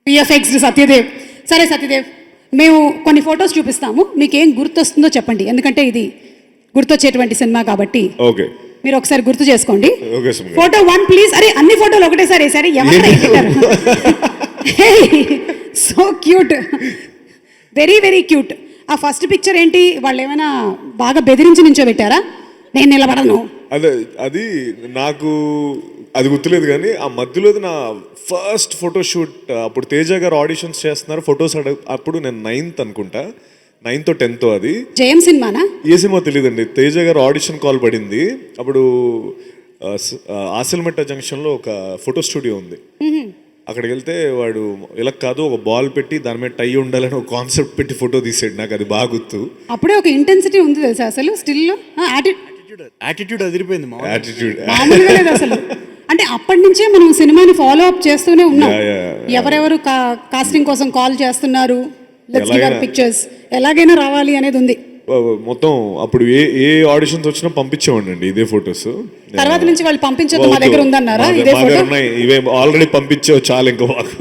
VFX Satyadev. సరే సత్యదేవ్, మేము కొన్ని ఫొటోస్ చూపిస్తాము, మీకేం గుర్తొస్తుందో చెప్పండి, ఎందుకంటే ఇది గుర్తొచ్చేటువంటి సినిమా కాబట్టి. ఓకే, మీరు ఒకసారి గుర్తు చేసుకోండి. ఓకే. Photo 1 please. అరే అన్ని ఫోటోలు ఒకటేసారి సరే. So cute, very very cute. ఆ ఫస్ట్ పిక్చర్ ఏంటి, వాళ్ళు ఏమైనా బాగా బెదిరించి నించోబెట్టారా? నేను నిలబడను. అదే అది నాకు అది గుర్తులేదు, కానీ ఆ మధ్యలో నా ఫస్ట్ ఫోటోషూట్ అప్పుడు తేజ గారు ఆడిషన్స్ చేస్తున్నారు, ఫొటోస్ అప్పుడు నేను 9th అనుకుంటా, 9th or 10th. అది జయం సినిమానా? ఏ సినిమా తెలియదండి. తేజ గారు ఆడిషన్ కాల్ పడింది అప్పుడు. ఆసిల్మెట్ట జంక్షన్లో ఒక ఫోటో స్టూడియో ఉంది. అక్కడికి వెళ్తే వాడు ఇలా కాదు, ఒక బాల్ పెట్టి దాని మీద టై ఉండాలని ఒక కాన్సెప్ట్ పెట్టి ఫోటో తీసాడు. నాకు అది బాగా గుర్తు. అప్పుడే ఒక ఇంటెన్సిటీ ఉంది తెలుసా అసలు. స్టిల్ యాటిట్యూడ్ అదిరిపోయింది. యాటిట్యూడ్ మామూలుగా లేదు అసలు. అంటే అప్పటి నుంచే మనం సినిమాని ఫాలో అప్ చేస్తూనే ఉన్నాం. ఎవరెవరు కాస్టింగ్ కోసం కాల్ చేస్తున్నారు, లెట్స్ గివ్ అవర్ పిక్చర్స్, ఎలాగైనా రావాలి అనేది ఉంది మొత్తం. అప్పుడు ఏ ఆడిషన్స్ వచ్చినా పంపించేవాడి ఇదే ఫొటోస్. తర్వాత నుంచి వాళ్ళు పంపించొద్దు, మా దగ్గర ఉందన్నారా? ఇదే ఫోటో ఇవే ఆల్రెడీ పంపించావు చాలు, ఇంకా మాకు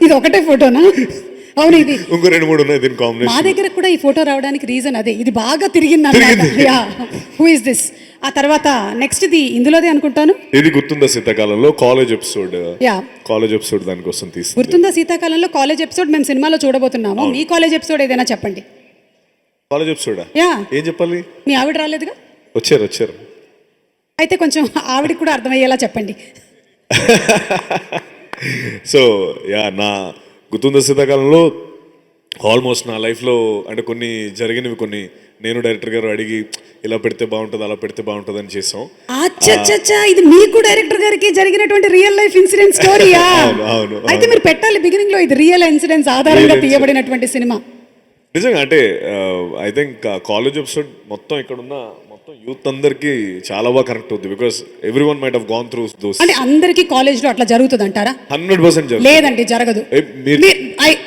ఇది ఒకటే ఫోటోనా? అవును, ఇది ఇంకో 2-3 ఉన్నాయి దీని కాంబినేషన్. మా దగ్గర కూడా ఈ ఫోటో రావడానికి రీజన్ అదే, ఇది బాగా తిరిగింది అన్నమాట. Yeah, who is this? ఆ తర్వాత నెక్స్ట్ ఇది ఇందులోదే అనుకుంటాను. ఇది గుర్తుందా శీతాకాలంలో college episode? Yeah, college episode దానికోసం తీసుకు. గుర్తుందా శీతాకాలంలో కాలేజ్ ఎపిసోడ్ మేము సినిమాలో చూడబోతున్నాము. మీ కాలేజ్ ఎపిసోడ్ ఏదైనా చెప్పండి. కాలేజ్ ఎపిసోడా? యా, ఏం చెప్పాలి? మీ ఆవిడ రాలేదుగా? వచ్చారు. అయితే కొంచెం ఆవిడకి కూడా అర్థమయ్యేలా చెప్పండి. సో యా, నా గుర్తుందా శీతాకాలంలో ఆల్మోస్ట్ నా లైఫ్లో అంటే కొన్ని జరిగినవి, కొన్ని నేను డైరెక్టర్ గారు అడిగి ఇలా పెడితే బాగుంటుంది, అలా పెడితే బాగుంటుంది అని చేసాం. అచ్చచ్చచ్చా, ఇది మీకు డైరెక్టర్ గారికి జరిగినటువంటి రియల్ లైఫ్ ఇన్సిడెంట్ స్టోరీయా? అవును. అయితే మీరు పెట్టాలి బిగినింగ్ లో, ఇది రియల్ ఇన్సిడెంట్స్ ఆధారంగా తీయబడినటువంటి సినిమా. నిజంగా అంటే ఐ థింక్ కాలేజ్ ఎపిసోడ్ మొత్తం ఇక్కడున్న మొత్తం యూత్ అందరికి చాలా బాగా కనెక్ట్ అవుతుంది. Because everyone might have gone through those. అంటే అందరికీ కాలేజ్ లో అట్లా జరుగుతుంది అంటారా? 100% లేదండి, జరగదు.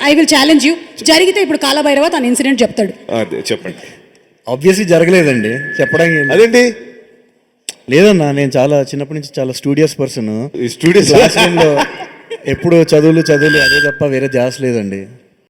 I will challenge you. జరిగితే ఇప్పుడు కాలభైరవ తన ఇన్సిడెంట్ చెప్తాడు. అదే చెప్పండి. ఆబ్వియస్లీ జరగలేదండి, చెప్పడానికి అదేంటి? లేదన్నా, నేను చాలా చిన్నప్పటి నుంచి చాలా స్టూడియస్ పర్సన్. ఈ స్టూడియోస్ క్లాస్ రూమ్లో ఎప్పుడు చదువులు అదే తప్ప వేరే జాస్ లేదండి.